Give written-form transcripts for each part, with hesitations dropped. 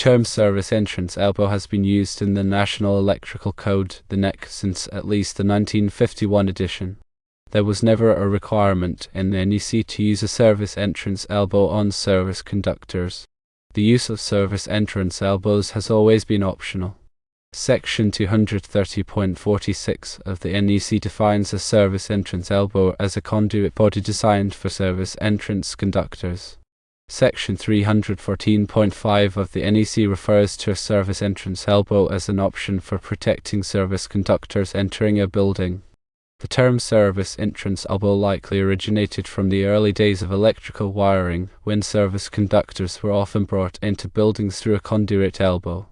term service entrance elbow has been used in the National Electrical Code, the NEC, since at least the 1951 edition. There was never a requirement in the NEC to use a service entrance elbow on service conductors. The use of service entrance elbows has always been optional. Section 230.46 of the NEC defines a service entrance elbow as a conduit body designed for service entrance conductors. Section 314.5 of the NEC refers to a service entrance elbow as an option for protecting service conductors entering a building. The term service entrance elbow likely originated from the early days of electrical wiring, when service conductors were often brought into buildings through a conduit elbow.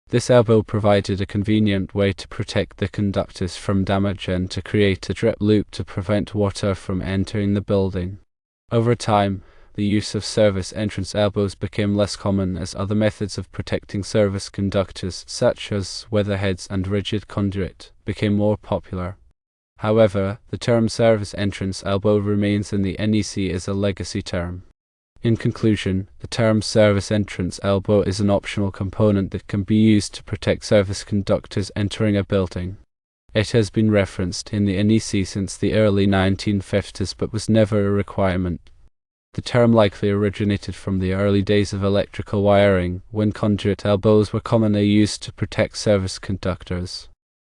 This elbow provided a convenient way to protect the conductors from damage and to create a drip loop to prevent water from entering the building. Over time, the use of service entrance elbows became less common as other methods of protecting service conductors, such as weatherheads and rigid conduit, became more popular. However, the term service entrance elbow remains in the NEC as a legacy term. In conclusion, the term service entrance elbow is an optional component that can be used to protect service conductors entering a building. It has been referenced in the NEC since the early 1950s but was never a requirement. The term likely originated from the early days of electrical wiring, when conduit elbows were commonly used to protect service conductors.